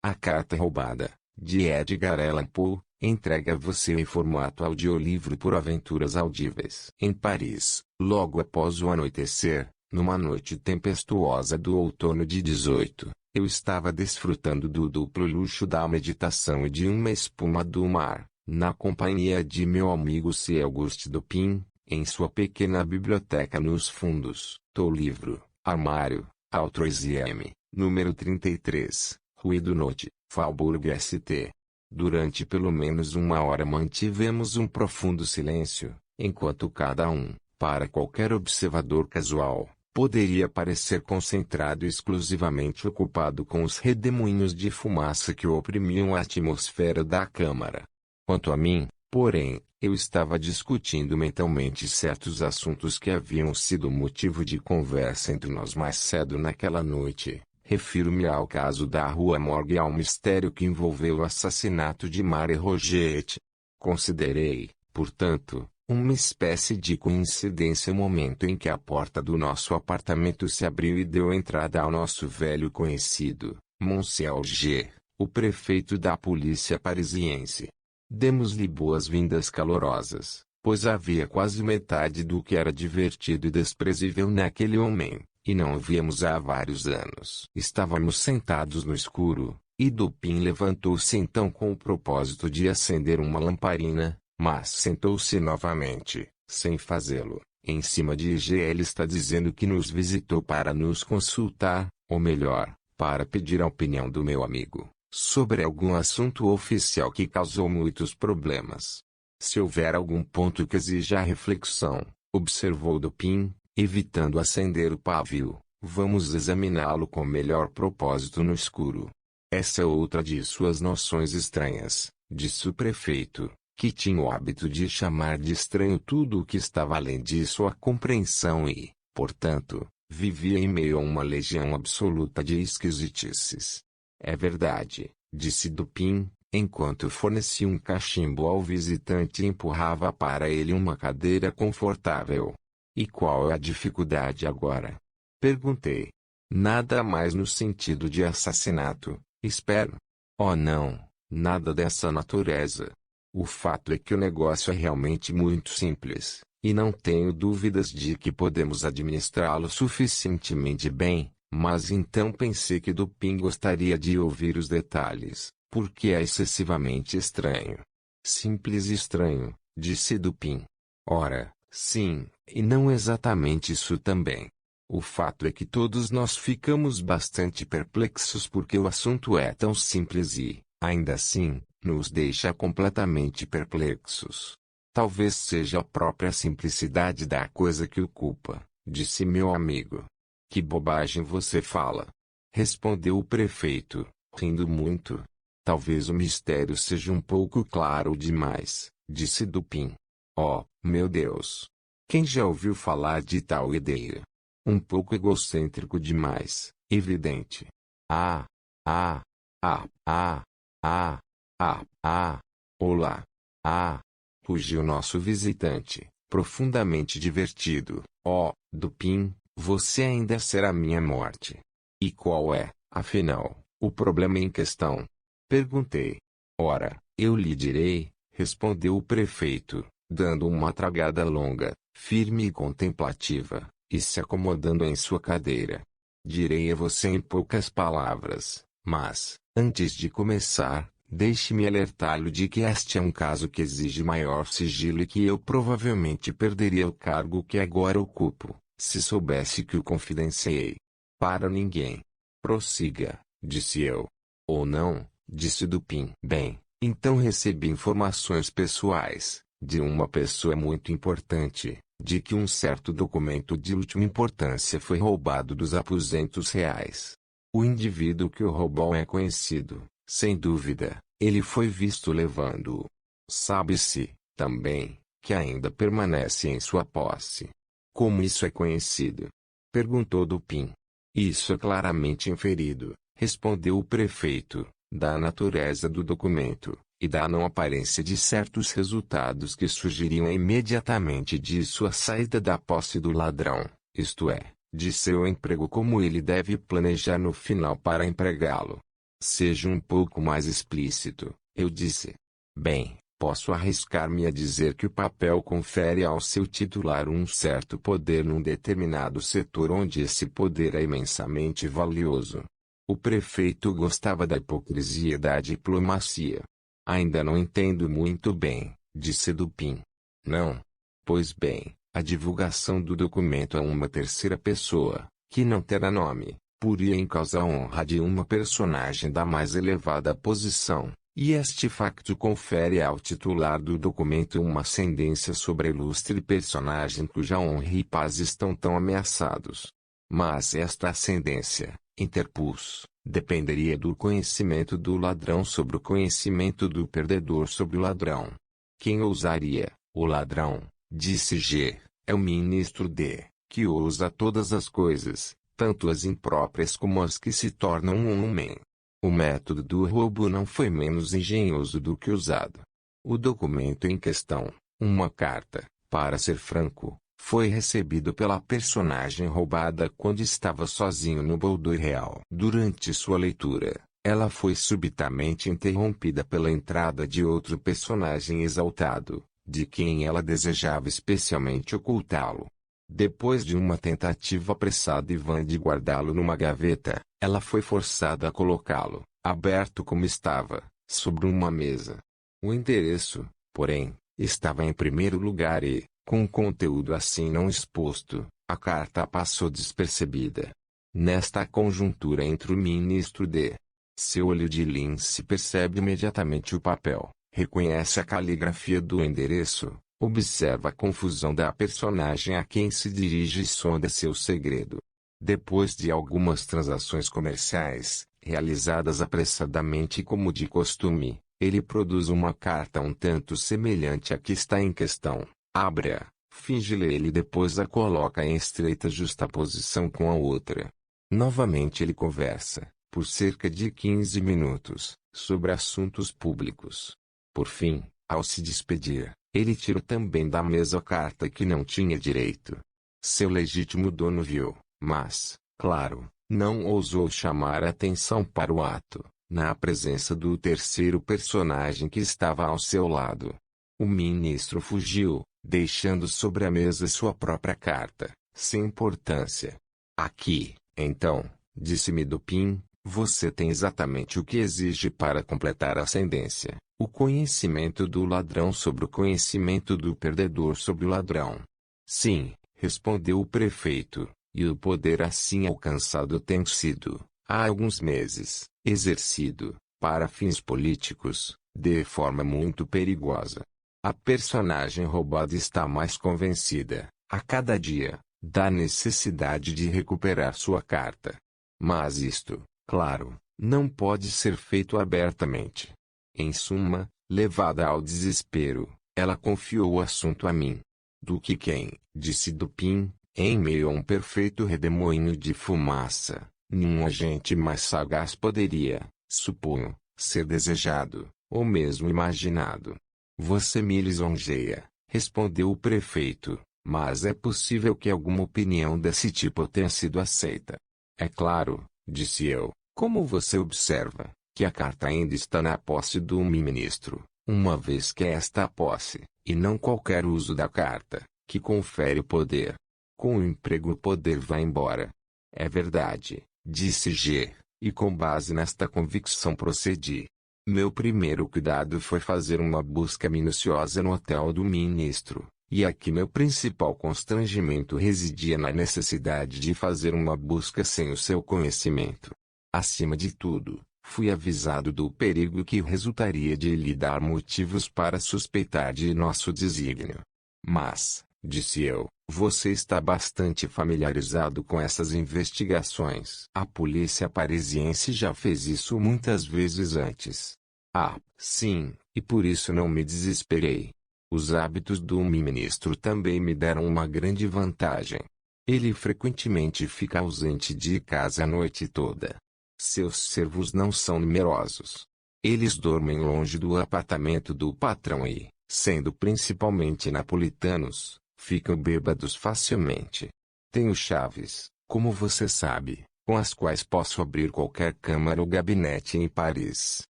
A Carta Roubada, de Edgar Allan Poe, entregue a você em formato audiolivro por Aventuras Audíveis. Em Paris, logo após o anoitecer, numa noite tempestuosa do outono de 18, eu estava desfrutando do duplo luxo da meditação e de uma espuma do mar, na companhia de meu amigo C. Auguste Dupin, em sua pequena biblioteca nos fundos do livro, armário, Altroisième, número 33, Rue du Not, Faubourg St. Durante pelo menos uma hora mantivemos um profundo silêncio, enquanto cada um, para qualquer observador casual, poderia parecer concentrado e exclusivamente ocupado com os redemoinhos de fumaça que oprimiam a atmosfera da câmara. Quanto a mim, porém, eu estava discutindo mentalmente certos assuntos que haviam sido motivo de conversa entre nós mais cedo naquela noite. Refiro-me ao caso da Rua Morgue e ao mistério que envolveu o assassinato de Marie Roget. Considerei, portanto, uma espécie de coincidência o momento em que a porta do nosso apartamento se abriu e deu entrada ao nosso velho conhecido, Monsieur G., o prefeito da polícia parisiense. Demos-lhe boas-vindas calorosas, pois havia quase metade do que era divertido e desprezível naquele homem, e não o víamos há vários anos. Estávamos sentados no escuro, e Dupin levantou-se então com o propósito de acender uma lamparina, mas sentou-se novamente, sem fazê-lo. Em cima de G. Ele está dizendo que nos visitou para nos consultar, ou melhor, para pedir a opinião do meu amigo, sobre algum assunto oficial que causou muitos problemas. Se houver algum ponto que exija reflexão, observou Dupin, evitando acender o pavio, vamos examiná-lo com melhor propósito no escuro. Essa é outra de suas noções estranhas, disse o prefeito, que tinha o hábito de chamar de estranho tudo o que estava além de sua compreensão e, portanto, vivia em meio a uma legião absoluta de esquisitices. É verdade, disse Dupin, enquanto fornecia um cachimbo ao visitante e empurrava para ele uma cadeira confortável. E qual é a dificuldade agora? Perguntei. Nada mais no sentido de assassinato, espero. Oh não, nada dessa natureza. O fato é que o negócio é realmente muito simples, e não tenho dúvidas de que podemos administrá-lo suficientemente bem, mas então pensei que Dupin gostaria de ouvir os detalhes, porque é excessivamente estranho. Simples e estranho, disse Dupin. Ora, sim, e não exatamente isso também. O fato é que todos nós ficamos bastante perplexos porque o assunto é tão simples e, ainda assim, nos deixa completamente perplexos. Talvez seja a própria simplicidade da coisa que o culpa, disse meu amigo. Que bobagem você fala! Respondeu o prefeito, rindo muito. Talvez o mistério seja um pouco claro demais, disse Dupin. Oh, meu Deus! Quem já ouviu falar de tal ideia? Um pouco egocêntrico demais, evidente. Ah, ah, ah, ah, ah, ah, ah, olá, ah, rugiu nosso visitante, profundamente divertido. Oh, Dupin, você ainda será minha morte. E qual é, afinal, o problema em questão? Perguntei. Ora, eu lhe direi, respondeu o prefeito, dando uma tragada longa, firme e contemplativa, e se acomodando em sua cadeira. Direi a você em poucas palavras, mas, antes de começar, deixe-me alertá-lo de que este é um caso que exige maior sigilo e que eu provavelmente perderia o cargo que agora ocupo, se soubesse que o confidenciei. Para ninguém. Prossiga, disse eu. Ou não, disse Dupin. Bem, então recebi informações pessoais, de uma pessoa muito importante, de que um certo documento de última importância foi roubado dos aposentos reais. O indivíduo que o roubou é conhecido, sem dúvida, ele foi visto levando-o. Sabe-se, também, que ainda permanece em sua posse. Como isso é conhecido? Perguntou Dupin. Isso é claramente inferido, respondeu o prefeito, da natureza do documento, e da não aparência de certos resultados que surgiriam imediatamente de sua saída da posse do ladrão, isto é, de seu emprego como ele deve planejar no final para empregá-lo. Seja um pouco mais explícito, eu disse. Bem, posso arriscar-me a dizer que o papel confere ao seu titular um certo poder num determinado setor onde esse poder é imensamente valioso. O prefeito gostava da hipocrisia e da diplomacia. Ainda não entendo muito bem, disse Dupin. Não? Pois bem, a divulgação do documento a uma terceira pessoa, que não terá nome, poria em causa a honra de uma personagem da mais elevada posição, e este facto confere ao titular do documento uma ascendência sobre a ilustre personagem cuja honra e paz estão tão ameaçados. Mas esta ascendência, interpus, dependeria do conhecimento do ladrão sobre o conhecimento do perdedor sobre o ladrão. Quem ousaria? O ladrão, disse G, é o ministro D, que ousa todas as coisas, tanto as impróprias como as que se tornam um homem. O método do roubo não foi menos engenhoso do que usado. O documento em questão, uma carta, para ser franco, foi recebido pela personagem roubada quando estava sozinho no Boudoir Real. Durante sua leitura, ela foi subitamente interrompida pela entrada de outro personagem exaltado, de quem ela desejava especialmente ocultá-lo. Depois de uma tentativa apressada e vã de guardá-lo numa gaveta, ela foi forçada a colocá-lo, aberto como estava, sobre uma mesa. O endereço, porém, estava em primeiro lugar e, com o conteúdo assim não exposto, a carta passou despercebida. Nesta conjuntura entre o ministro D. Seu olho de lince percebe imediatamente o papel, reconhece a caligrafia do endereço, observa a confusão da personagem a quem se dirige e sonda seu segredo. Depois de algumas transações comerciais, realizadas apressadamente como de costume, ele produz uma carta um tanto semelhante à que está em questão, abre-a, finge ler e depois a coloca em estreita justaposição com a outra. Novamente ele conversa, por cerca de 15 minutos, sobre assuntos públicos. Por fim, ao se despedir, ele tira também da mesa a carta que não tinha direito. Seu legítimo dono viu, mas, claro, não ousou chamar a atenção para o ato, na presença do terceiro personagem que estava ao seu lado. O ministro fugiu, deixando sobre a mesa sua própria carta, sem importância. Aqui, então, disse-me Dupin, você tem exatamente o que exige para completar a ascendência. O conhecimento do ladrão sobre o conhecimento do perdedor sobre o ladrão. Sim, respondeu o prefeito, e o poder assim alcançado tem sido, há alguns meses, exercido, para fins políticos, de forma muito perigosa. A personagem roubada está mais convencida, a cada dia, da necessidade de recuperar sua carta. Mas isto, claro, não pode ser feito abertamente. Em suma, levada ao desespero, ela confiou o assunto a mim. Do que quem, disse Dupin, em meio a um perfeito redemoinho de fumaça, nenhum agente mais sagaz poderia, suponho, ser desejado, ou mesmo imaginado. Você me lisonjeia, respondeu o prefeito, mas é possível que alguma opinião desse tipo tenha sido aceita. É claro, disse eu, como você observa, que a carta ainda está na posse do ministro, uma vez que é esta a posse, e não qualquer uso da carta, que confere o poder. Com o emprego o poder vai embora. É verdade, disse G, e com base nesta convicção procedi. Meu primeiro cuidado foi fazer uma busca minuciosa no hotel do ministro, e aqui meu principal constrangimento residia na necessidade de fazer uma busca sem o seu conhecimento. Acima de tudo, fui avisado do perigo que resultaria de lhe dar motivos para suspeitar de nosso desígnio. Mas, disse eu, você está bastante familiarizado com essas investigações. A polícia parisiense já fez isso muitas vezes antes. Ah, sim, e por isso não me desesperei. Os hábitos do ministro também me deram uma grande vantagem. Ele frequentemente fica ausente de casa a noite toda. Seus servos não são numerosos. Eles dormem longe do apartamento do patrão e, sendo principalmente napolitanos, ficam bêbados facilmente. Tenho chaves, como você sabe, com as quais posso abrir qualquer câmara ou gabinete em Paris.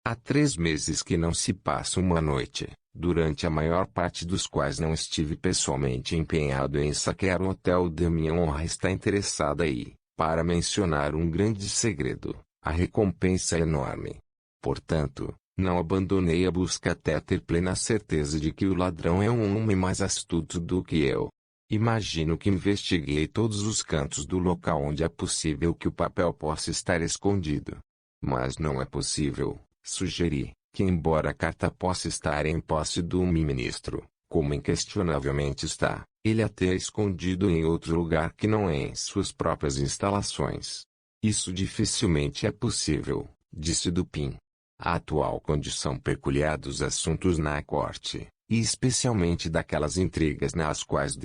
Há 3 meses que não se passa uma noite, durante a maior parte dos quais não estive pessoalmente empenhado em saquear um hotel de minha honra está interessada aí, para mencionar um grande segredo, a recompensa é enorme. Portanto, não abandonei a busca até ter plena certeza de que o ladrão é um homem mais astuto do que eu. Imagino que investiguei todos os cantos do local onde é possível que o papel possa estar escondido. Mas não é possível, sugeri, que embora a carta possa estar em posse do ministro, como inquestionavelmente está, ele a tenha escondido em outro lugar que não é em suas próprias instalações. Isso dificilmente é possível, disse Dupin. A atual condição peculiar dos assuntos na corte, e especialmente daquelas intrigas nas quais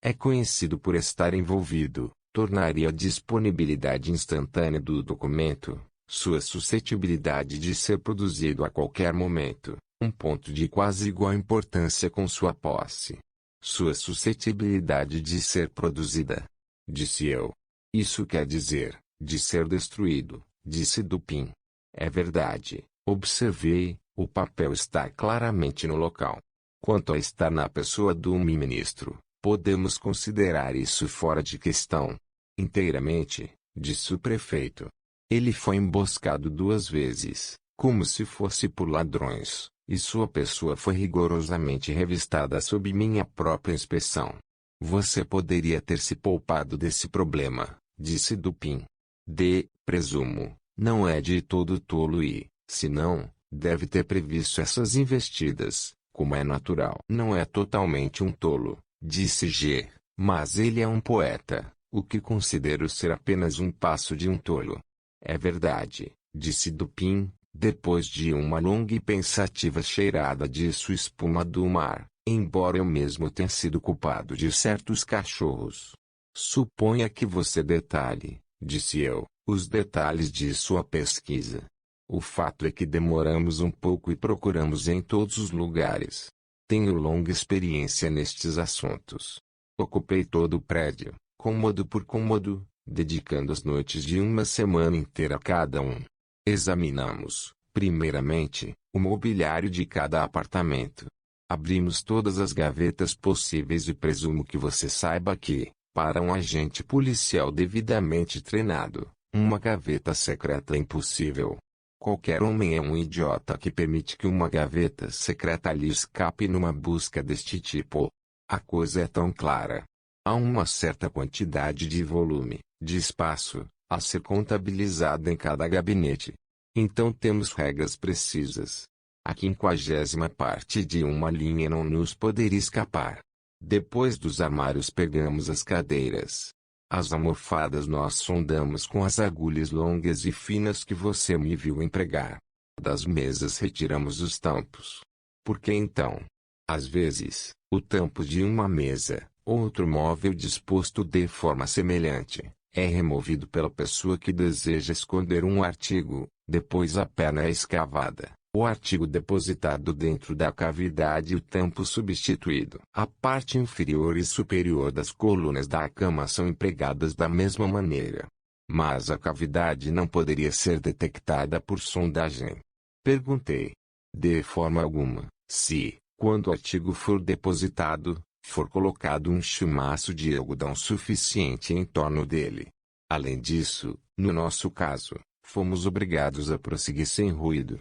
é conhecido por estar envolvido, tornaria a disponibilidade instantânea do documento, sua suscetibilidade de ser produzido a qualquer momento, um ponto de quase igual importância com sua posse. Sua suscetibilidade de ser produzida, disse eu. Isso quer dizer, de ser destruído, disse Dupin. É verdade, observei, o papel está claramente no local. Quanto a estar na pessoa do ministro, podemos considerar isso fora de questão. Inteiramente, disse o prefeito. Ele foi emboscado 2 vezes, como se fosse por ladrões, e sua pessoa foi rigorosamente revistada sob minha própria inspeção. Você poderia ter se poupado desse problema, disse Dupin. Presumo, não é de todo tolo e, se não, deve ter previsto essas investidas, como é natural. Não é totalmente um tolo, disse G, mas ele é um poeta, o que considero ser apenas um passo de um tolo. É verdade, disse Dupin, depois de uma longa e pensativa cheirada de sua espuma do mar, embora eu mesmo tenha sido culpado de certos cachorros. Suponha que você detalhe, disse eu, os detalhes de sua pesquisa. O fato é que demoramos um pouco e procuramos em todos os lugares. Tenho longa experiência nestes assuntos. Ocupei todo o prédio, cômodo por cômodo, dedicando as noites de uma semana inteira a cada um. Examinamos, primeiramente, o mobiliário de cada apartamento. Abrimos todas as gavetas possíveis e presumo que você saiba que, para um agente policial devidamente treinado, uma gaveta secreta é impossível. Qualquer homem é um idiota que permite que uma gaveta secreta lhe escape numa busca deste tipo. A coisa é tão clara. Há uma certa quantidade de volume, de espaço, a ser contabilizada em cada gabinete. Então temos regras precisas. A 50ª parte de uma linha não nos poderia escapar. Depois dos armários pegamos as cadeiras. As almofadas nós sondamos com as agulhas longas e finas que você me viu empregar. Das mesas retiramos os tampos. Porque então, às vezes, o tampo de uma mesa, outro móvel disposto de forma semelhante, é removido pela pessoa que deseja esconder um artigo, depois a perna é escavada, o artigo depositado dentro da cavidade e o tampo substituído. A parte inferior e superior das colunas da cama são empregadas da mesma maneira. Mas a cavidade não poderia ser detectada por sondagem. Perguntei. De forma alguma, se, quando o artigo for depositado, for colocado um chumaço de algodão suficiente em torno dele. Além disso, no nosso caso, fomos obrigados a prosseguir sem ruído.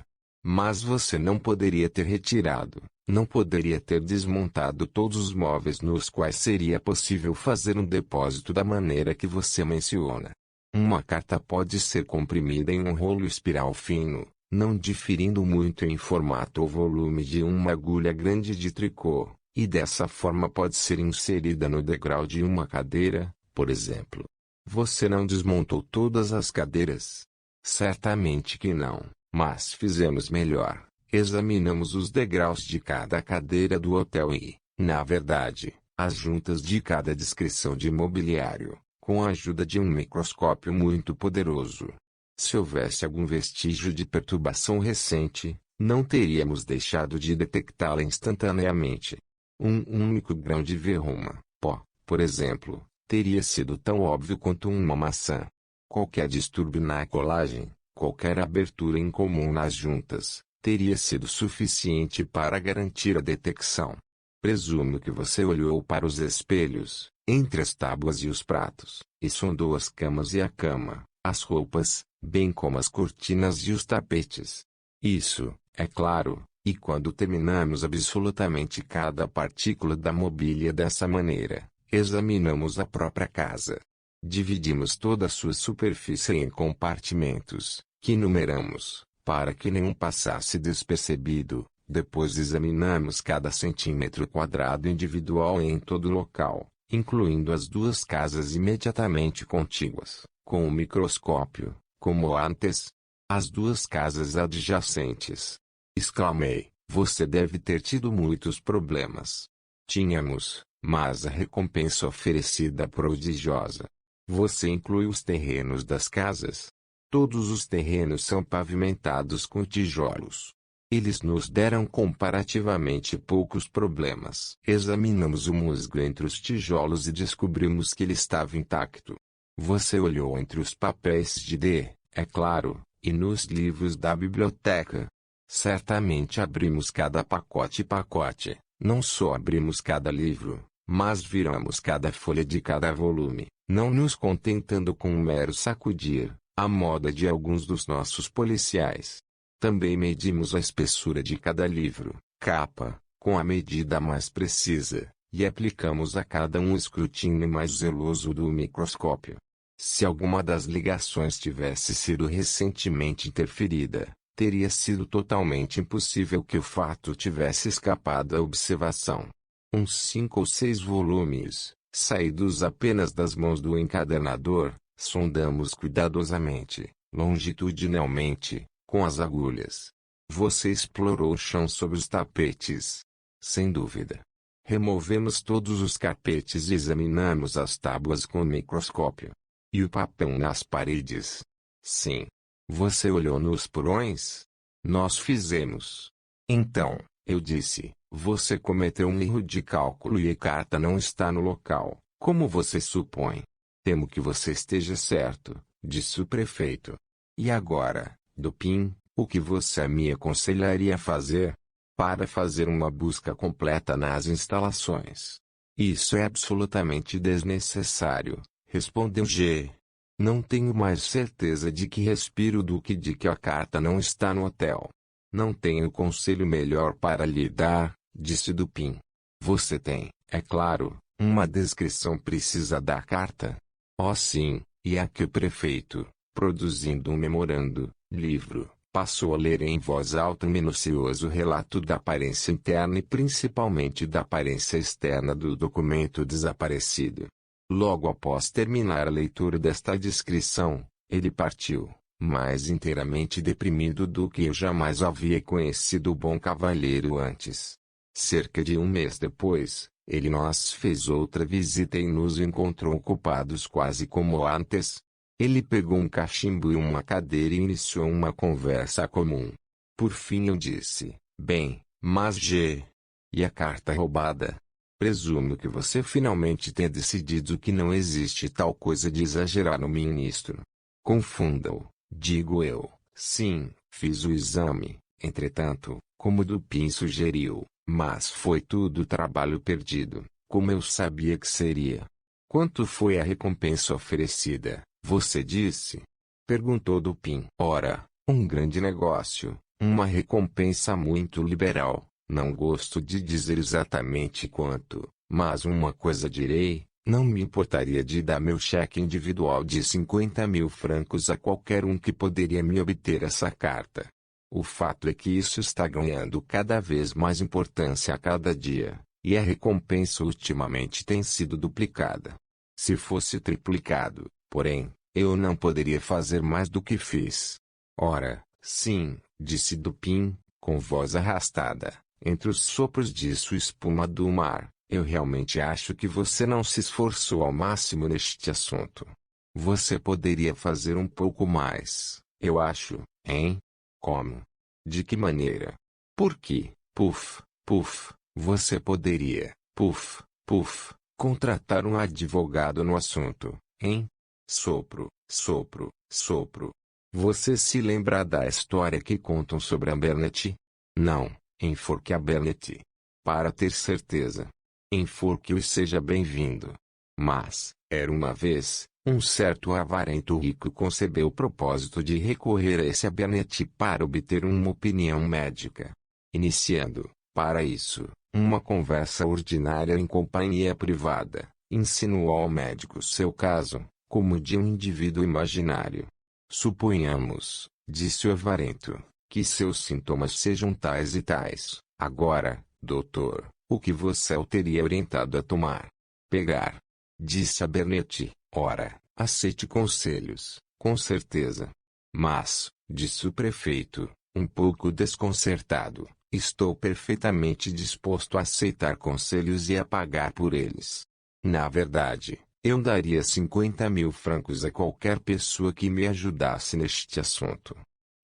Mas você não poderia ter retirado, não poderia ter desmontado todos os móveis nos quais seria possível fazer um depósito da maneira que você menciona. Uma carta pode ser comprimida em um rolo espiral fino, não diferindo muito em formato ou volume de uma agulha grande de tricô, e dessa forma pode ser inserida no degrau de uma cadeira, por exemplo. Você não desmontou todas as cadeiras? Certamente que não. Mas fizemos melhor, examinamos os degraus de cada cadeira do hotel e, na verdade, as juntas de cada descrição de mobiliário, com a ajuda de um microscópio muito poderoso. Se houvesse algum vestígio de perturbação recente, não teríamos deixado de detectá-la instantaneamente. Um único grão de verruma, pó, por exemplo, teria sido tão óbvio quanto uma maçã. Qualquer distúrbio na colagem, qualquer abertura incomum nas juntas, teria sido suficiente para garantir a detecção. Presumo que você olhou para os espelhos, entre as tábuas e os pratos, e sondou as camas e a cama, as roupas, bem como as cortinas e os tapetes. Isso, é claro, e quando terminamos absolutamente cada partícula da mobília dessa maneira, examinamos a própria casa. Dividimos toda a sua superfície em compartimentos, que numeramos, para que nenhum passasse despercebido. Depois examinamos cada centímetro quadrado individual em todo o local, incluindo as duas casas imediatamente contíguas, com o microscópio, como antes. As duas casas adjacentes. Exclamei, você deve ter tido muitos problemas. Tínhamos, mas a recompensa oferecida é prodigiosa. Você inclui os terrenos das casas? Todos os terrenos são pavimentados com tijolos. Eles nos deram comparativamente poucos problemas. Examinamos o musgo entre os tijolos e descobrimos que ele estava intacto. Você olhou entre os papéis de D, é claro, e nos livros da biblioteca. Certamente abrimos cada pacote. Não só abrimos cada livro, mas viramos cada folha de cada volume, não nos contentando com um mero sacudir, à moda de alguns dos nossos policiais. Também medimos a espessura de cada livro, capa, com a medida mais precisa, e aplicamos a cada um o escrutínio mais zeloso do microscópio. Se alguma das ligações tivesse sido recentemente interferida, teria sido totalmente impossível que o fato tivesse escapado à observação. Uns 5 ou 6 volumes, saídos apenas das mãos do encadernador, sondamos cuidadosamente, longitudinalmente, com as agulhas. Você explorou o chão sob os tapetes. Sem dúvida. Removemos todos os carpetes e examinamos as tábuas com o microscópio. E o papel nas paredes? Sim. Você olhou nos porões? Nós fizemos. Então, eu disse, você cometeu um erro de cálculo e a carta não está no local, como você supõe. Temo que você esteja certo, disse o prefeito. E agora, Dupin, o que você me aconselharia a fazer? Para fazer uma busca completa nas instalações. Isso é absolutamente desnecessário, respondeu G. Não tenho mais certeza de que respiro do que de que a carta não está no hotel. Não tenho conselho melhor para lhe dar, disse Dupin. Você tem, é claro, uma descrição precisa da carta? Oh sim, e aqui o prefeito, produzindo um memorando, livro, passou a ler em voz alta um minucioso relato da aparência interna e principalmente da aparência externa do documento desaparecido. Logo após terminar a leitura desta descrição, ele partiu, mais inteiramente deprimido do que eu jamais havia conhecido o bom cavalheiro antes. Cerca de um mês depois, ele nos fez outra visita e nos encontrou ocupados quase como antes. Ele pegou um cachimbo e uma cadeira e iniciou uma conversa comum. Por fim eu disse, bem, mas G. E a carta roubada? Presumo que você finalmente tenha decidido que não existe tal coisa de exagerar no ministro. Confunda-o, digo eu. Sim, fiz o exame, entretanto, como Dupin sugeriu, mas foi tudo trabalho perdido, como eu sabia que seria. Quanto foi a recompensa oferecida, você disse? Perguntou Dupin. Ora, um grande negócio, uma recompensa muito liberal. Não gosto de dizer exatamente quanto, mas uma coisa direi, não me importaria de dar meu cheque individual de 50.000 francos a qualquer um que poderia me obter essa carta. O fato é que isso está ganhando cada vez mais importância a cada dia, e a recompensa ultimamente tem sido duplicada. Se fosse triplicado, porém, eu não poderia fazer mais do que fiz. Ora, sim, disse Dupin, com voz arrastada. Entre os sopros de sua espuma do mar, eu realmente acho que você não se esforçou ao máximo neste assunto. Você poderia fazer um pouco mais, eu acho, hein? Como? De que maneira? Por que, você poderia, contratar um advogado no assunto, hein? Sopro, Sopro. Você se lembra da história que contam sobre a Bernet? Não, enforque a Bernet. Para ter certeza. Enforque-o e seja bem-vindo. Mas, era uma vez, um certo avarento rico concebeu o propósito de recorrer a esse Bernet para obter uma opinião médica. Iniciando, para isso, uma conversa ordinária em companhia privada, insinuou ao médico seu caso, como de um indivíduo imaginário. Suponhamos, disse o avarento, que seus sintomas sejam tais e tais. Agora, doutor, o que você o teria orientado a tomar? Pegar. Disse a Bernet. Ora, aceite conselhos, com certeza. Mas, disse o prefeito, um pouco desconcertado, estou perfeitamente disposto a aceitar conselhos e a pagar por eles. Na verdade, eu daria 50.000 francos a qualquer pessoa que me ajudasse neste assunto.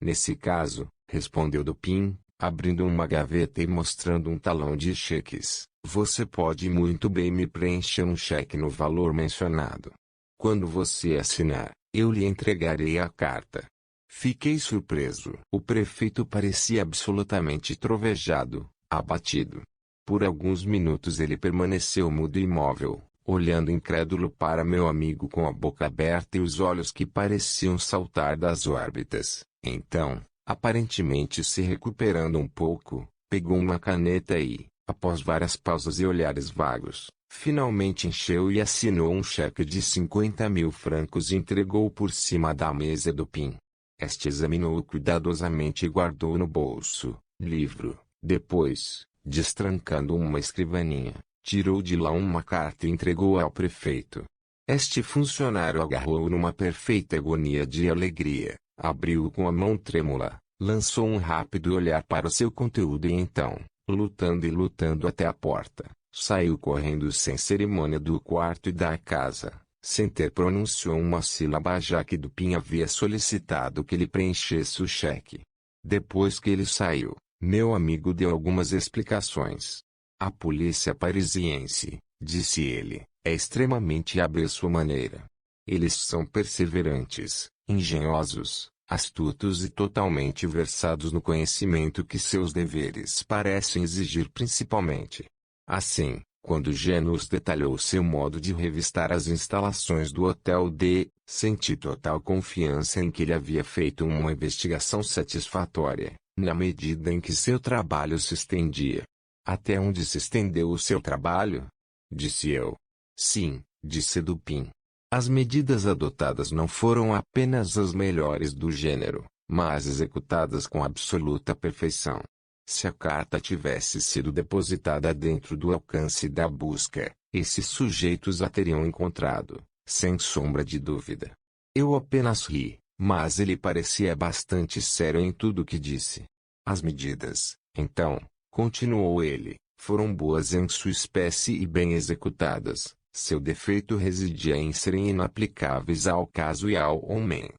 Nesse caso, respondeu Dupin, abrindo uma gaveta e mostrando um talão de cheques, você pode muito bem me preencher um cheque no valor mencionado. Quando você assinar, eu lhe entregarei a carta. Fiquei surpreso. O prefeito parecia absolutamente trovejado, abatido. Por alguns minutos ele permaneceu mudo e imóvel, olhando incrédulo para meu amigo com a boca aberta e os olhos que pareciam saltar das órbitas. Então, aparentemente se recuperando um pouco, pegou uma caneta e, após várias pausas e olhares vagos, finalmente encheu e assinou um cheque de 50.000 francos e entregou-o por cima da mesa do Pin. Este examinou-o cuidadosamente e guardou no bolso, livro. Depois, destrancando uma escrivaninha, tirou de lá uma carta e entregou-a ao prefeito. Este funcionário agarrou-o numa perfeita agonia de alegria, abriu-o com a mão trêmula, lançou um rápido olhar para o seu conteúdo e então, lutando e lutando até a porta, saiu correndo sem cerimônia do quarto e da casa, sem ter pronunciado uma sílaba já que Dupin havia solicitado que lhe preenchesse o cheque. Depois que ele saiu, meu amigo deu algumas explicações. A polícia parisiense, disse ele, é extremamente hábil à sua maneira. Eles são perseverantes, engenhosos, astutos e totalmente versados no conhecimento que seus deveres parecem exigir principalmente. Assim, quando Genus detalhou seu modo de revistar as instalações do Hotel D, senti total confiança em que ele havia feito uma investigação satisfatória, na medida em que seu trabalho se estendia. Até onde se estendeu o seu trabalho? Disse eu. Sim, disse Dupin. As medidas adotadas não foram apenas as melhores do gênero, mas executadas com absoluta perfeição. Se a carta tivesse sido depositada dentro do alcance da busca, esses sujeitos a teriam encontrado, sem sombra de dúvida. Eu apenas ri, mas ele parecia bastante sério em tudo o que disse. As medidas, então, continuou ele, foram boas em sua espécie e bem executadas. Seu defeito residia em serem inaplicáveis ao caso e ao homem.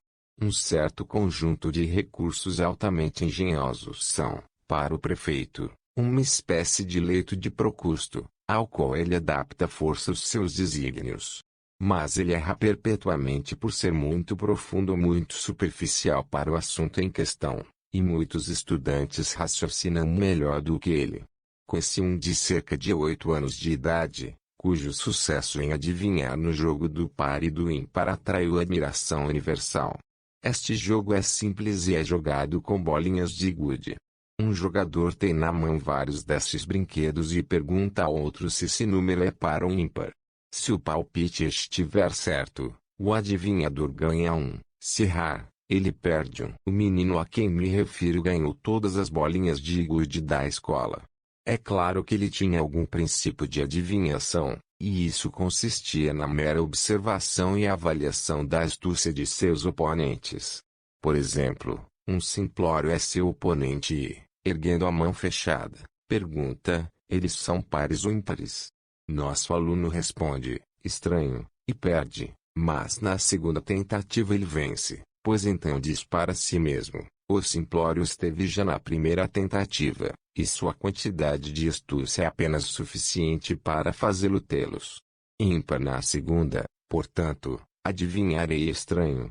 Um certo conjunto de recursos altamente engenhosos são, para o prefeito, uma espécie de leito de Procusto, ao qual ele adapta à força os seus desígnios. Mas ele erra perpetuamente por ser muito profundo ou muito superficial para o assunto em questão, e muitos estudantes raciocinam melhor do que ele. Conheci um de cerca de 8 anos de idade, cujo sucesso em adivinhar no jogo do par e do ímpar atraiu admiração universal. Este jogo é simples e é jogado com bolinhas de gude. Um jogador tem na mão vários desses brinquedos e pergunta ao outro se esse número é par ou ímpar. Se o palpite estiver certo, o adivinhador ganha um. Se errar, ele perde um. O menino a quem me refiro ganhou todas as bolinhas de gude da escola. É claro que ele tinha algum princípio de adivinhação, e isso consistia na mera observação e avaliação da astúcia de seus oponentes. Por exemplo, um simplório é seu oponente e, erguendo a mão fechada, pergunta, eles são pares ou ímpares? Nosso aluno responde, estranho, e perde, mas na segunda tentativa ele vence, pois então diz para si mesmo, o simplório esteve já na primeira tentativa, e sua quantidade de astúcia é apenas suficiente para fazê-lo tê-los. Ímpar na segunda, portanto, adivinharei estranho,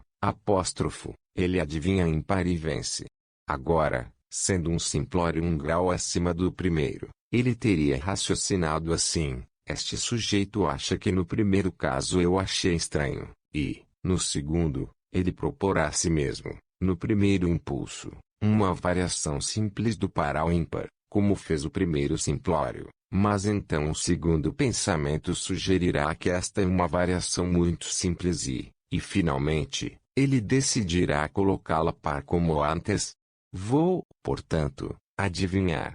Ele adivinha ímpar e vence. Agora, sendo um simplório um grau acima do primeiro, ele teria raciocinado assim: este sujeito acha que no primeiro caso eu achei estranho, e, no segundo, ele proporá a si mesmo, no primeiro impulso, uma variação simples do par ao ímpar, como fez o primeiro simplório, mas então o segundo pensamento sugerirá que esta é uma variação muito simples e finalmente, ele decidirá colocá-la par como antes. Vou, portanto, adivinhar,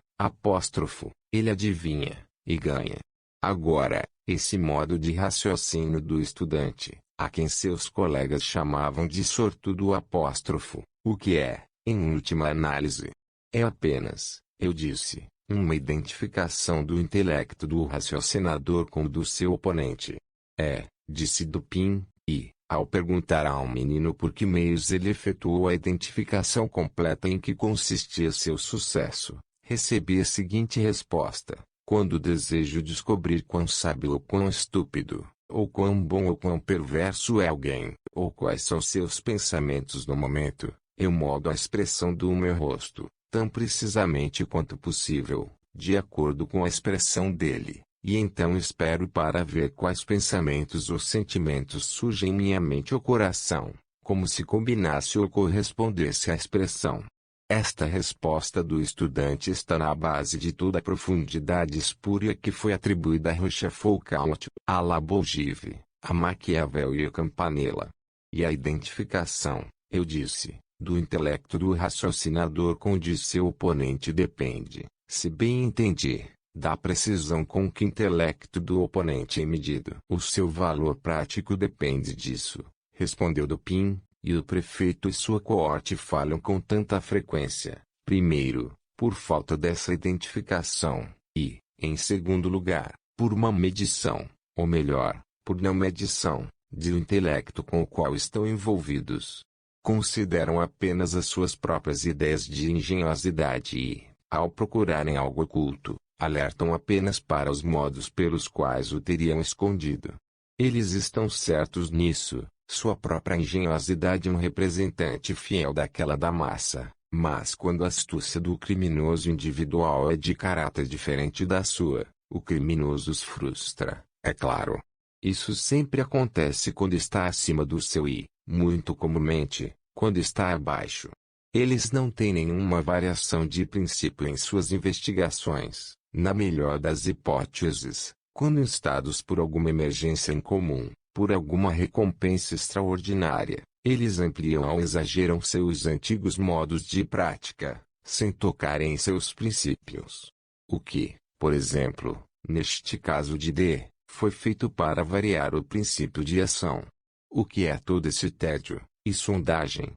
ele adivinha, e ganha. Agora, esse modo de raciocínio do estudante, a quem seus colegas chamavam de sortudo o que é, em última análise, é apenas, eu disse, uma identificação do intelecto do raciocinador com o do seu oponente. Disse Dupin, e, ao perguntar ao menino por que meios ele efetuou a identificação completa em que consistia seu sucesso, recebi a seguinte resposta: quando desejo descobrir quão sábio ou quão estúpido, ou quão bom ou quão perverso é alguém, ou quais são seus pensamentos no momento, eu moldo a expressão do meu rosto, tão precisamente quanto possível, de acordo com a expressão dele, e então espero para ver quais pensamentos ou sentimentos surgem em minha mente ou coração, como se combinasse ou correspondesse à expressão. Esta resposta do estudante está na base de toda a profundidade espúria que foi atribuída a Rochefoucauld, a La Bougive, a Maquiavel e a Campanella. E a identificação, eu disse, do intelecto do raciocinador com o de seu oponente depende, se bem entendi, da precisão com que o intelecto do oponente é medido. O seu valor prático depende disso, respondeu Dupin. E o prefeito e sua coorte falham com tanta frequência, primeiro, por falta dessa identificação, e, em segundo lugar, por uma medição, ou melhor, por não medição, do intelecto com o qual estão envolvidos. Consideram apenas as suas próprias ideias de engenhosidade e, ao procurarem algo oculto, alertam apenas para os modos pelos quais o teriam escondido. Eles estão certos nisso. Sua própria engenhosidade é um representante fiel daquela da massa, mas quando a astúcia do criminoso individual é de caráter diferente da sua, o criminoso os frustra, é claro. Isso sempre acontece quando está acima do seu e, muito comumente, quando está abaixo. Eles não têm nenhuma variação de princípio em suas investigações, na melhor das hipóteses, quando instados por alguma emergência incomum. Por alguma recompensa extraordinária, eles ampliam ou exageram seus antigos modos de prática, sem tocar em seus princípios. O que, por exemplo, neste caso de D, foi feito para variar o princípio de ação. O que é todo esse tédio, e sondagem,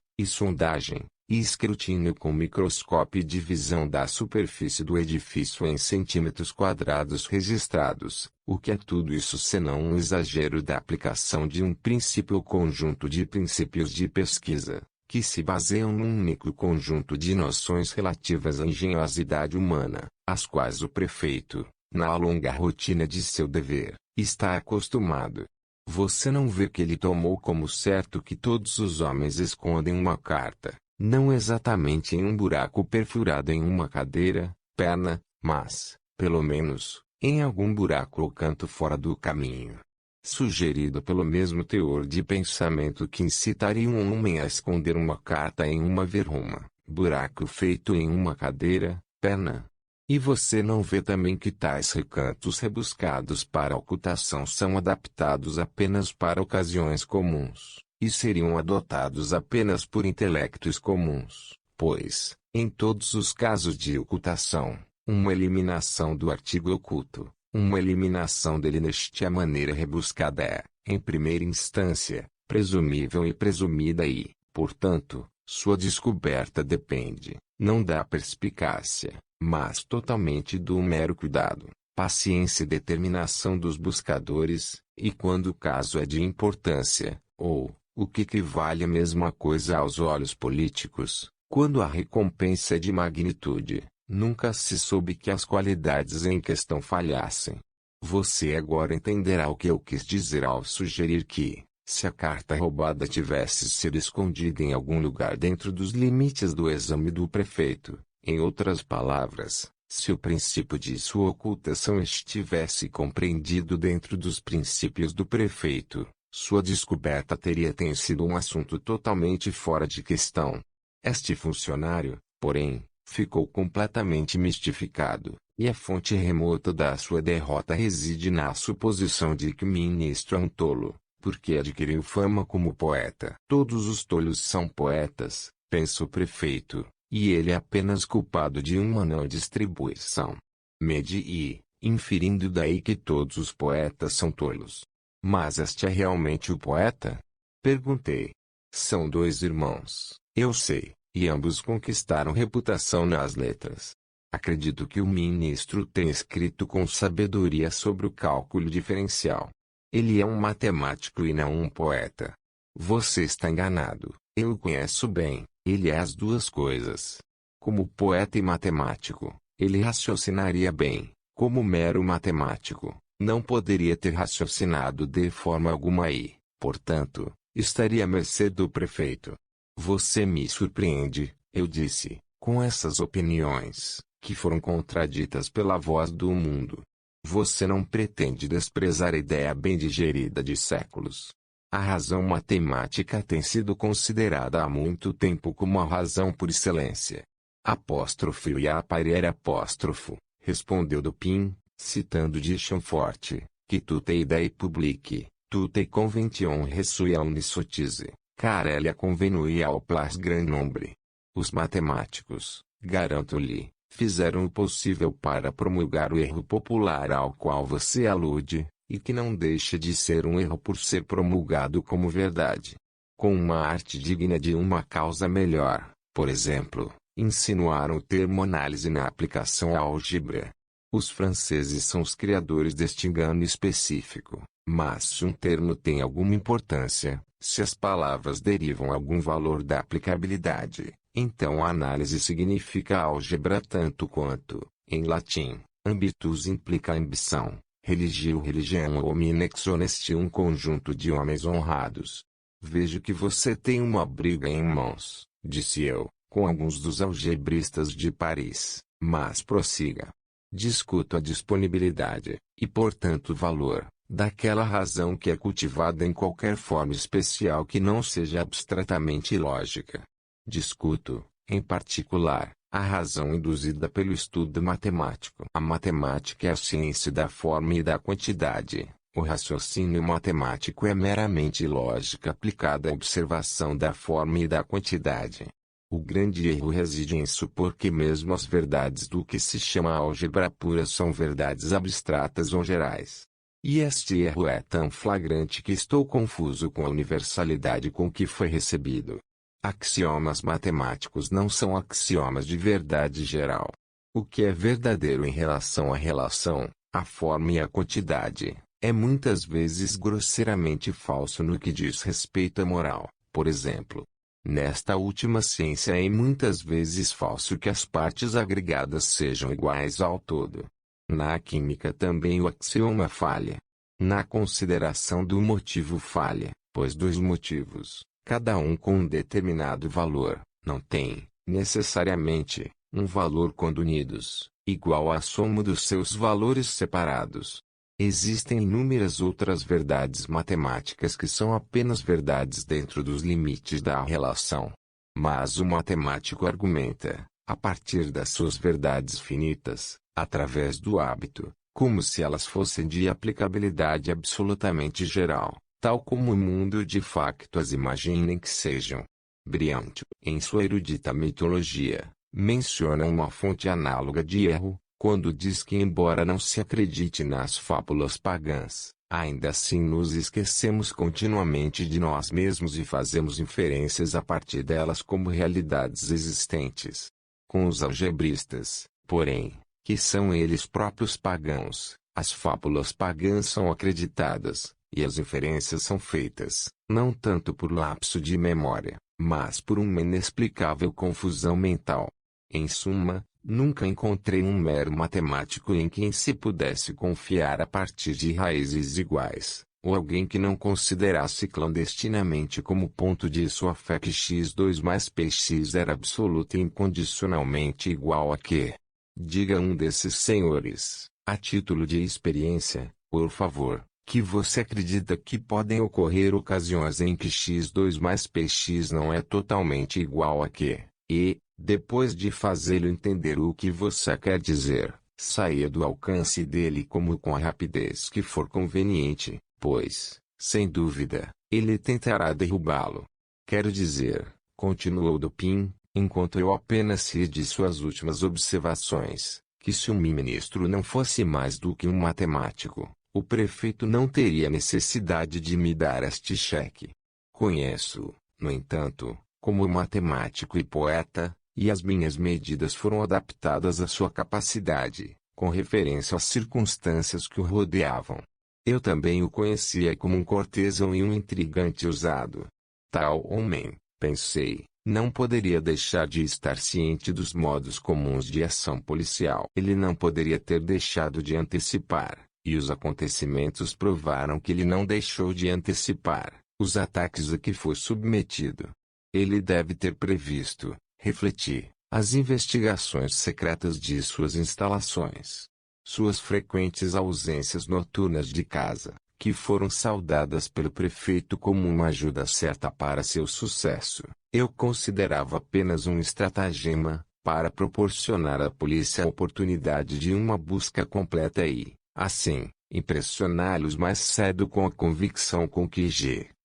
e escrutínio com microscópio e divisão da superfície do edifício em centímetros quadrados registrados, o que é tudo isso senão um exagero da aplicação de um princípio ou conjunto de princípios de pesquisa, que se baseiam num único conjunto de noções relativas à engenhosidade humana, às quais o prefeito, na longa rotina de seu dever, está acostumado. Você não vê que ele tomou como certo que todos os homens escondem uma carta, não exatamente em um buraco perfurado em uma cadeira, perna, mas, pelo menos, em algum buraco ou canto fora do caminho. Sugerido pelo mesmo teor de pensamento que incitaria um homem a esconder uma carta em uma verruma, buraco feito em uma cadeira, perna. E você não vê também que tais recantos rebuscados para ocultação são adaptados apenas para ocasiões comuns, e seriam adotados apenas por intelectos comuns, pois, em todos os casos de ocultação, uma eliminação do artigo oculto, uma eliminação dele nesta maneira rebuscada é, em primeira instância, presumível e presumida e, portanto, sua descoberta depende, não da perspicácia, mas totalmente do mero cuidado, paciência e determinação dos buscadores, e quando o caso é de importância, ou, o que equivale a mesma coisa aos olhos políticos, quando a recompensa é de magnitude, nunca se soube que as qualidades em questão falhassem. Você agora entenderá o que eu quis dizer ao sugerir que, Se a carta roubada tivesse sido escondida em algum lugar dentro dos limites do exame do prefeito, em outras palavras, se o princípio de sua ocultação estivesse compreendido dentro dos princípios do prefeito, sua descoberta teria sido um assunto totalmente fora de questão. Este funcionário, porém, ficou completamente mistificado, e a fonte remota da sua derrota reside na suposição de que o ministro é um tolo, porque adquiriu fama como poeta. Todos os tolos são poetas, pensa o prefeito, e ele é apenas culpado de uma não distribuição. Medii, inferindo daí que todos os poetas são tolos. Mas este é realmente o poeta? Perguntei. São dois irmãos, eu sei, e ambos conquistaram reputação nas letras. Acredito que o ministro tenha escrito com sabedoria sobre o cálculo diferencial. Ele é um matemático e não um poeta. Você está enganado, eu o conheço bem, ele é as duas coisas. Como poeta e matemático, ele raciocinaria bem, como mero matemático, não poderia ter raciocinado de forma alguma e, portanto, estaria à mercê do prefeito. Você me surpreende, eu disse, com essas opiniões, que foram contraditas pela voz do mundo. Você não pretende desprezar a ideia bem digerida de séculos. A razão matemática tem sido considerada há muito tempo como a razão por excelência. Apóstrofo e apare apóstrofo, respondeu Dupin, citando de Chamfort, que tutte idee publique, tutte convention resui omni sottise, car elia convenui ao plus grand nombre. Os matemáticos, garanto-lhe, fizeram o possível para promulgar o erro popular ao qual você alude, e que não deixa de ser um erro por ser promulgado como verdade. Com uma arte digna de uma causa melhor, por exemplo, insinuaram o termo análise na aplicação à álgebra. Os franceses são os criadores deste engano específico, mas se um termo tem alguma importância, se as palavras derivam algum valor da aplicabilidade, então a análise significa álgebra tanto quanto, em latim, ambitus implica ambição, religio religião hominex honesti um conjunto de homens honrados. Vejo que você tem uma briga em mãos, disse eu, com alguns dos algebristas de Paris, mas prossiga. Discuto a disponibilidade, e portanto o valor, daquela razão que é cultivada em qualquer forma especial que não seja abstratamente lógica. Discuto, em particular, a razão induzida pelo estudo matemático. A matemática é a ciência da forma e da quantidade. O raciocínio matemático é meramente lógica aplicada à observação da forma e da quantidade. O grande erro reside em supor que mesmo as verdades do que se chama álgebra pura são verdades abstratas ou gerais. E este erro é tão flagrante que estou confuso com a universalidade com que foi recebido. Axiomas matemáticos não são axiomas de verdade geral. O que é verdadeiro em relação à relação, à forma e à quantidade, é muitas vezes grosseiramente falso no que diz respeito à moral, por exemplo. Nesta última ciência é muitas vezes falso que as partes agregadas sejam iguais ao todo. Na química também o axioma falha. Na consideração do motivo falha, pois dois motivos, cada um com um determinado valor, não têm, necessariamente, um valor quando unidos, igual à soma dos seus valores separados. Existem inúmeras outras verdades matemáticas que são apenas verdades dentro dos limites da relação. Mas o matemático argumenta, a partir das suas verdades finitas, através do hábito, como se elas fossem de aplicabilidade absolutamente geral, tal como o mundo de facto as imaginem que sejam. Briand, em sua erudita mitologia, menciona uma fonte análoga de erro, quando diz que embora não se acredite nas fábulas pagãs, ainda assim nos esquecemos continuamente de nós mesmos e fazemos inferências a partir delas como realidades existentes. Com os algebristas, porém, que são eles próprios pagãos, as fábulas pagãs são acreditadas, e as inferências são feitas, não tanto por lapso de memória, mas por uma inexplicável confusão mental. Em suma, nunca encontrei um mero matemático em quem se pudesse confiar a partir de raízes iguais, ou alguém que não considerasse clandestinamente como ponto de sua fé que x2 mais px era absoluta e incondicionalmente igual a Q. Diga a um desses senhores, a título de experiência, por favor, que você acredita que podem ocorrer ocasiões em que x2 mais px não é totalmente igual a Q, e, depois de fazê-lo entender o que você quer dizer, saia do alcance dele como com a rapidez que for conveniente, pois, sem dúvida, ele tentará derrubá-lo. Quero dizer, continuou Dupin, enquanto eu apenas ri de suas últimas observações, que se um ministro não fosse mais do que um matemático, o prefeito não teria necessidade de me dar este cheque. Conheço, no entanto, como matemático e poeta, e as minhas medidas foram adaptadas à sua capacidade, com referência às circunstâncias que o rodeavam. Eu também o conhecia como um cortesão e um intrigante ousado. Tal homem, pensei, não poderia deixar de estar ciente dos modos comuns de ação policial. Ele não poderia ter deixado de antecipar, e os acontecimentos provaram que ele não deixou de antecipar, os ataques a que foi submetido. Ele deve ter previsto, refleti, as investigações secretas de suas instalações. Suas frequentes ausências noturnas de casa, que foram saudadas pelo prefeito como uma ajuda certa para seu sucesso, eu considerava apenas um estratagema, para proporcionar à polícia a oportunidade de uma busca completa e, assim, impressioná-los mais cedo com a convicção com que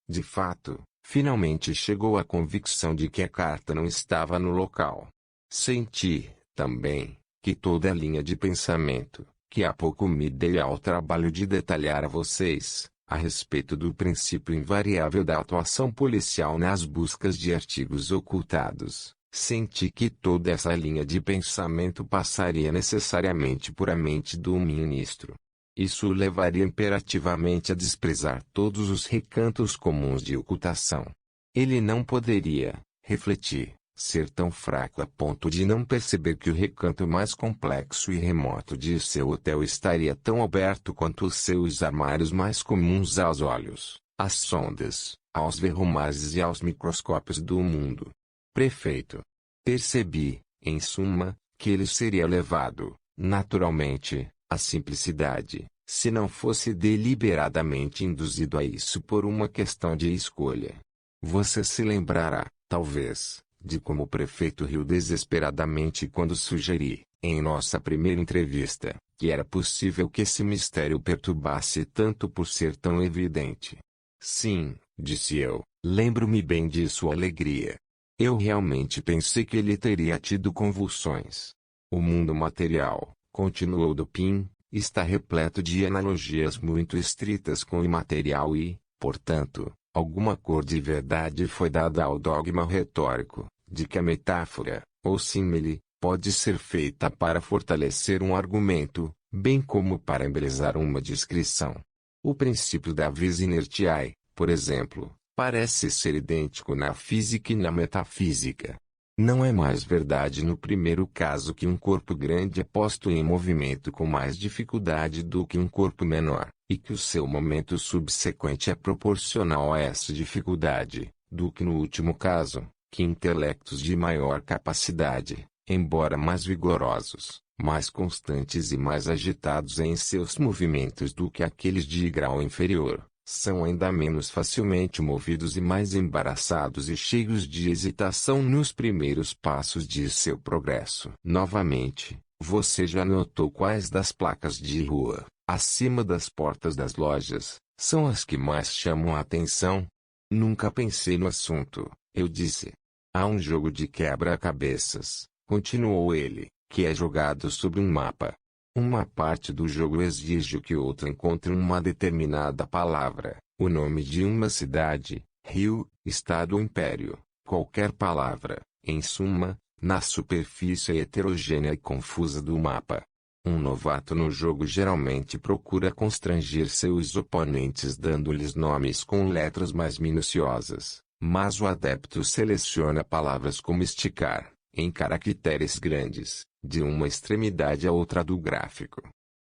de fato, finalmente chegou à convicção de que a carta não estava no local. Senti, também, que toda a linha de pensamento, que há pouco me dei ao trabalho de detalhar a vocês, a respeito do princípio invariável da atuação policial nas buscas de artigos ocultados, senti que toda essa linha de pensamento passaria necessariamente por a mente do ministro. Isso o levaria imperativamente a desprezar todos os recantos comuns de ocultação. Ele não poderia, refleti, ser tão fraco a ponto de não perceber que o recanto mais complexo e remoto de seu hotel estaria tão aberto quanto os seus armários mais comuns aos olhos, às sondas, aos verrumazes e aos microscópios do mundo. Prefeito. Percebi, em suma, que ele seria levado, naturalmente, à simplicidade, se não fosse deliberadamente induzido a isso por uma questão de escolha. Você se lembrará, talvez, de como o prefeito riu desesperadamente quando sugeri, em nossa primeira entrevista, que era possível que esse mistério perturbasse tanto por ser tão evidente. Sim, disse eu, lembro-me bem de sua alegria. Eu realmente pensei que ele teria tido convulsões. O mundo material, continuou Dupin, está repleto de analogias muito estritas com o imaterial e, portanto, alguma cor de verdade foi dada ao dogma retórico, de que a metáfora, ou símile, pode ser feita para fortalecer um argumento, bem como para embelezar uma descrição. O princípio da vis inertiae, por exemplo, parece ser idêntico na física e na metafísica. Não é mais verdade no primeiro caso que um corpo grande é posto em movimento com mais dificuldade do que um corpo menor, e que o seu momento subsequente é proporcional a essa dificuldade, do que no último caso, que intelectos de maior capacidade, embora mais vigorosos, mais constantes e mais agitados em seus movimentos do que aqueles de grau inferior, são ainda menos facilmente movidos e mais embaraçados e cheios de hesitação nos primeiros passos de seu progresso. Novamente, você já notou quais das placas de rua, acima das portas das lojas, são as que mais chamam a atenção? Nunca pensei no assunto, eu disse. Há um jogo de quebra-cabeças, continuou ele, que é jogado sobre um mapa. Uma parte do jogo exige que outra encontre uma determinada palavra, o nome de uma cidade, rio, estado ou império, qualquer palavra, em suma, na superfície heterogênea e confusa do mapa. Um novato no jogo geralmente procura constranger seus oponentes dando-lhes nomes com letras mais minuciosas, mas o adepto seleciona palavras como esticar, em caracteres grandes, de uma extremidade à outra do gráfico.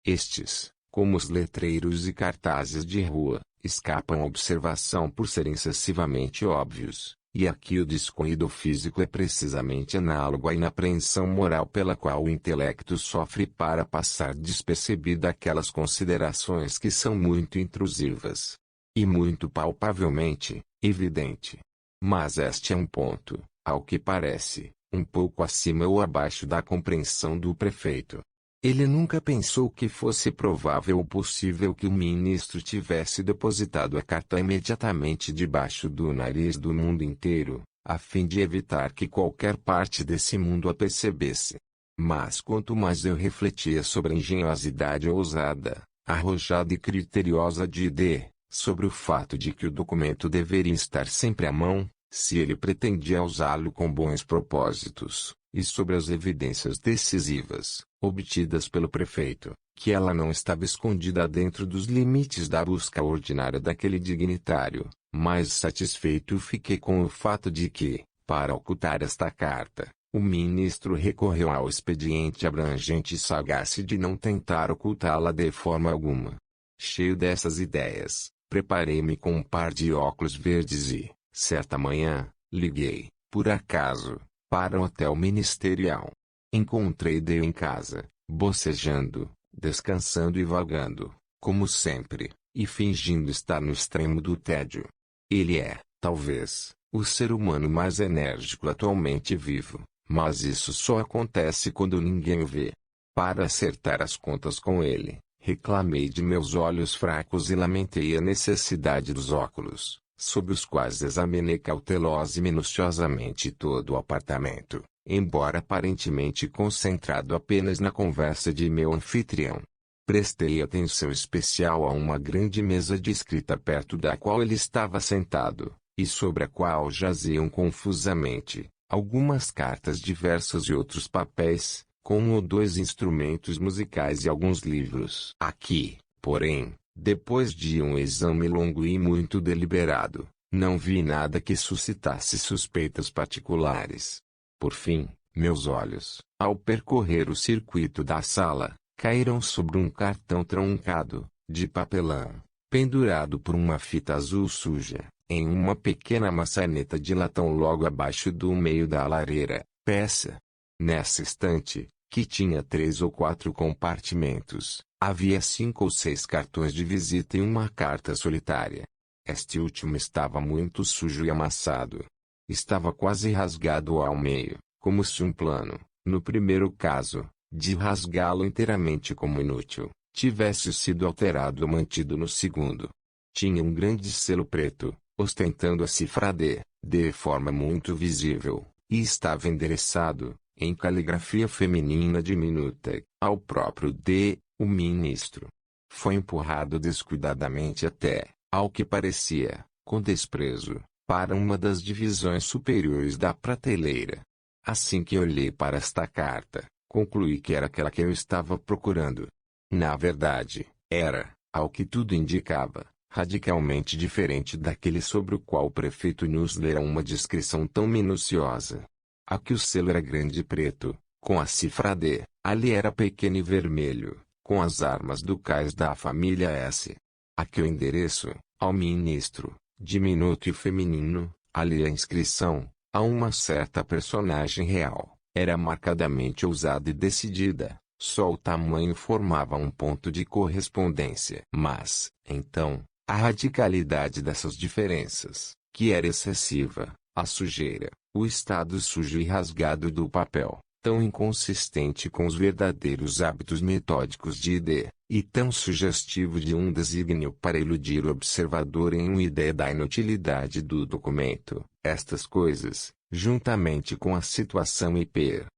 Estes, como os letreiros e cartazes de rua, escapam à observação por serem excessivamente óbvios, e aqui o descuido físico é precisamente análogo à inapreensão moral pela qual o intelecto sofre para passar despercebida aquelas considerações que são muito intrusivas. E muito palpavelmente, evidente. Mas este é um ponto, ao que parece, um pouco acima ou abaixo da compreensão do prefeito. Ele nunca pensou que fosse provável ou possível que o ministro tivesse depositado a carta imediatamente debaixo do nariz do mundo inteiro, a fim de evitar que qualquer parte desse mundo a percebesse. Mas quanto mais eu refletia sobre a engenhosidade ousada, arrojada e criteriosa de D, sobre o fato de que o documento deveria estar sempre à mão, se ele pretendia usá-lo com bons propósitos, e sobre as evidências decisivas, obtidas pelo prefeito, que ela não estava escondida dentro dos limites da busca ordinária daquele dignitário, mais satisfeito fiquei com o fato de que, para ocultar esta carta, o ministro recorreu ao expediente abrangente e sagaz de não tentar ocultá-la de forma alguma. Cheio dessas ideias, preparei-me com um par de óculos verdes e, certa manhã, liguei, por acaso, para o hotel ministerial. Encontrei Dale em casa, bocejando, descansando e vagando, como sempre, e fingindo estar no extremo do tédio. Ele é, talvez, o ser humano mais enérgico atualmente vivo, mas isso só acontece quando ninguém o vê. Para acertar as contas com ele, reclamei de meus olhos fracos e lamentei a necessidade dos óculos, sob os quais examinei cautelosa e minuciosamente todo o apartamento, embora aparentemente concentrado apenas na conversa de meu anfitrião. Prestei atenção especial a uma grande mesa de escrita perto da qual ele estava sentado, e sobre a qual jaziam confusamente algumas cartas diversas e outros papéis, com um ou dois instrumentos musicais e alguns livros. Aqui, porém, depois de um exame longo e muito deliberado, não vi nada que suscitasse suspeitas particulares. Por fim, meus olhos, ao percorrer o circuito da sala, caíram sobre um cartão truncado, de papelão, pendurado por uma fita azul suja, em uma pequena maçaneta de latão logo abaixo do meio da lareira, peça. Nessa estante, que tinha 3 ou 4 compartimentos, havia 5 ou 6 cartões de visita e uma carta solitária. Este último estava muito sujo e amassado. Estava quase rasgado ao meio, como se um plano, no primeiro caso, de rasgá-lo inteiramente como inútil, tivesse sido alterado ou mantido no segundo. Tinha um grande selo preto, ostentando a cifra D, de forma muito visível, e estava endereçado, em caligrafia feminina diminuta, ao próprio D, o ministro. Foi empurrado descuidadamente até, ao que parecia, com desprezo, para uma das divisões superiores da prateleira. Assim que olhei para esta carta, concluí que era aquela que eu estava procurando. Na verdade, era, ao que tudo indicava, radicalmente diferente daquele sobre o qual o prefeito nos lera uma descrição tão minuciosa. Aqui o selo era grande e preto, com a cifra D, ali era pequeno e vermelho, com as armas ducais da família S. Aqui o endereço, ao ministro, diminuto e feminino, ali a inscrição, a uma certa personagem real, era marcadamente ousada e decidida, só o tamanho formava um ponto de correspondência. Mas, então, a radicalidade dessas diferenças, que era excessiva, a sujeira, o estado sujo e rasgado do papel, tão inconsistente com os verdadeiros hábitos metódicos de ID, e tão sugestivo de um desígnio para iludir o observador em uma ideia da inutilidade do documento. Estas coisas, juntamente com a situação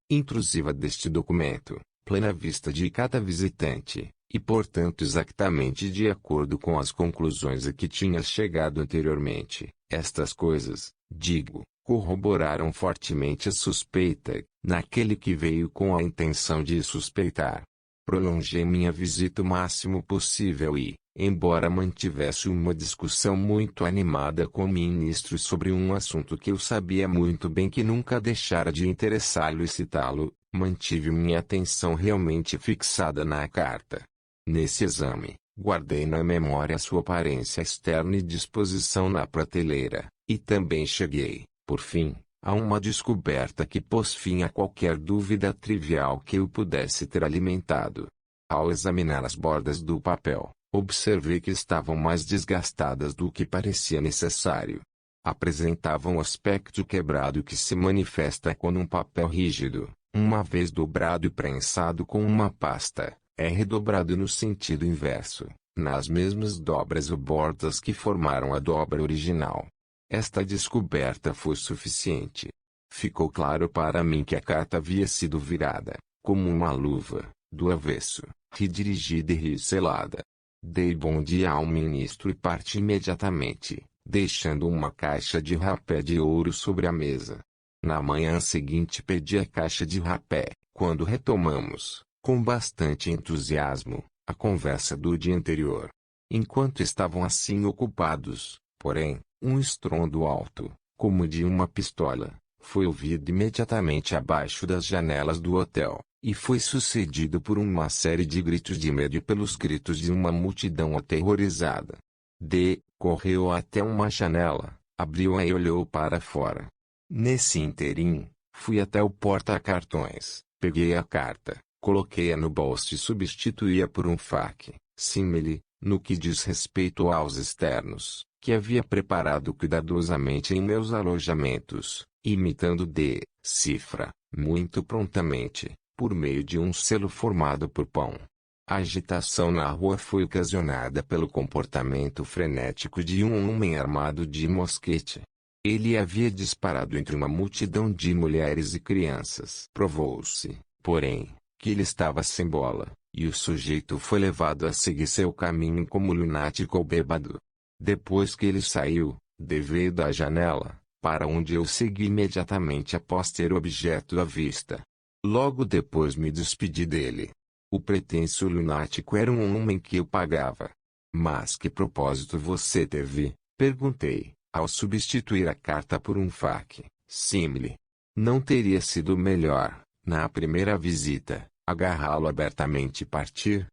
intrusiva deste documento, plena vista de cada visitante, e portanto exatamente de acordo com as conclusões a que tinha chegado anteriormente, estas coisas, digo, corroboraram fortemente a suspeita, naquele que veio com a intenção de suspeitar. Prolongei minha visita o máximo possível e, embora mantivesse uma discussão muito animada com o ministro sobre um assunto que eu sabia muito bem que nunca deixara de interessá-lo e citá-lo, mantive minha atenção realmente fixada na carta. Nesse exame, Guardei na memória sua aparência externa e disposição na prateleira, e também cheguei, por fim, a uma descoberta que pôs fim a qualquer dúvida trivial que eu pudesse ter alimentado. Ao examinar as bordas do papel, observei que estavam mais desgastadas do que parecia necessário. Apresentavam um aspecto quebrado que se manifesta quando um papel rígido, uma vez dobrado e prensado com uma pasta, é redobrado no sentido inverso, nas mesmas dobras ou bordas que formaram a dobra original. Esta descoberta foi suficiente. Ficou claro para mim que a carta havia sido virada, como uma luva, do avesso, redirigida e reselada. Dei bom dia ao ministro e parti imediatamente, deixando uma caixa de rapé de ouro sobre a mesa. Na manhã seguinte pedi a caixa de rapé, quando retomamos, com bastante entusiasmo, a conversa do dia anterior. Enquanto estavam assim ocupados, porém, um estrondo alto, como de uma pistola, foi ouvido imediatamente abaixo das janelas do hotel, e foi sucedido por uma série de gritos de medo e pelos gritos de uma multidão aterrorizada. D. correu até uma janela, abriu-a e olhou para fora. Nesse interim, fui até o porta-cartões, peguei a carta, coloquei-a no bolso e substituí-a por um fac símile, no que diz respeito aos externos, que havia preparado cuidadosamente em meus alojamentos, imitando cifra, muito prontamente, por meio de um selo formado por pão. A agitação na rua foi ocasionada pelo comportamento frenético de um homem armado de mosquete. Ele havia disparado entre uma multidão de mulheres e crianças. Provou-se, porém, que ele estava sem bola, e o sujeito foi levado a seguir seu caminho como lunático ou bêbado. Depois que ele saiu, veio da janela, para onde eu segui imediatamente após ter o objeto à vista. Logo depois me despedi dele. O pretenso lunático era um homem que eu pagava. Mas que propósito você teve? Perguntei, ao substituir a carta por um fac símile. Não teria sido melhor, na primeira visita, agarrá-lo abertamente e partir?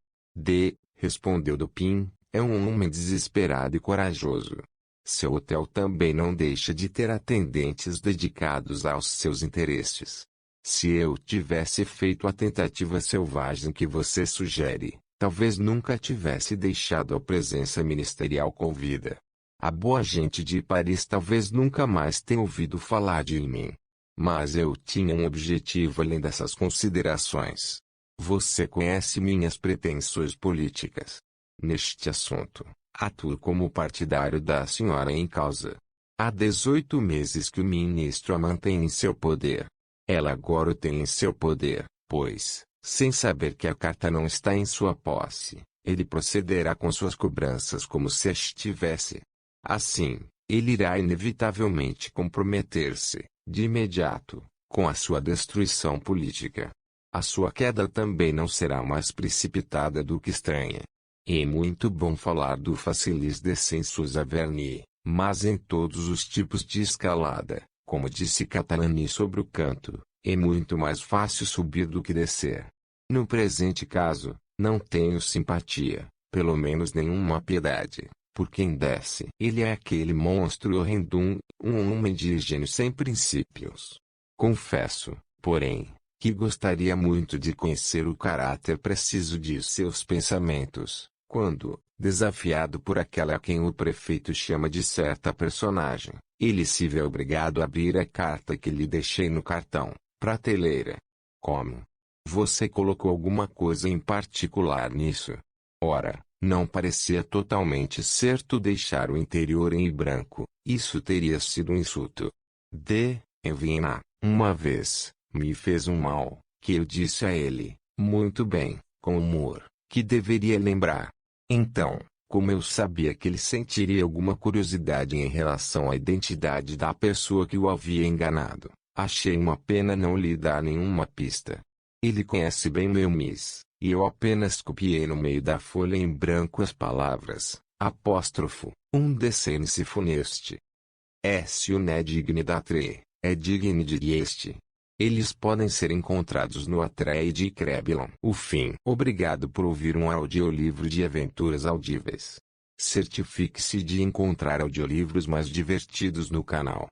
Respondeu Dupin, é um homem desesperado e corajoso. Seu hotel também não deixa de ter atendentes dedicados aos seus interesses. Se eu tivesse feito a tentativa selvagem que você sugere, talvez nunca tivesse deixado a presença ministerial com vida. A boa gente de Paris talvez nunca mais tenha ouvido falar de mim. Mas eu tinha um objetivo além dessas considerações. Você conhece minhas pretensões políticas. Neste assunto, atuo como partidário da senhora em causa. Há 18 meses que o ministro a mantém em seu poder. Ela agora o tem em seu poder, pois, sem saber que a carta não está em sua posse, ele procederá com suas cobranças como se as tivesse. Assim, ele irá inevitavelmente comprometer-se, de imediato, com a sua destruição política. A sua queda também não será mais precipitada do que estranha. É muito bom falar do facilis descensus averni, mas em todos os tipos de escalada, como disse Catalani sobre o canto, é muito mais fácil subir do que descer. No presente caso, não tenho simpatia, pelo menos nenhuma piedade, por quem desce. Ele é aquele monstro horrendum, um homem de gênio sem princípios. Confesso, porém, que gostaria muito de conhecer o caráter preciso de seus pensamentos, quando, desafiado por aquela a quem o prefeito chama de certa personagem, ele se vê obrigado a abrir a carta que lhe deixei no cartão, prateleira. Como? Você colocou alguma coisa em particular nisso? Ora, não parecia totalmente certo deixar o interior em branco, isso teria sido um insulto. Em Viena, uma vez, me fez um mal, que eu disse a ele, muito bem, com humor, que deveria lembrar. Então, como eu sabia que ele sentiria alguma curiosidade em relação à identidade da pessoa que o havia enganado, achei uma pena não lhe dar nenhuma pista. Ele conhece bem meu miss, e eu apenas copiei no meio da folha em branco as palavras, apóstrofo, descende-se funeste. S. O né digne da tre, é digne de este. Eles podem ser encontrados no Atreia de Crebilon. O fim. Obrigado por ouvir um audiolivro de aventuras audíveis. Certifique-se de encontrar audiolivros mais divertidos no canal.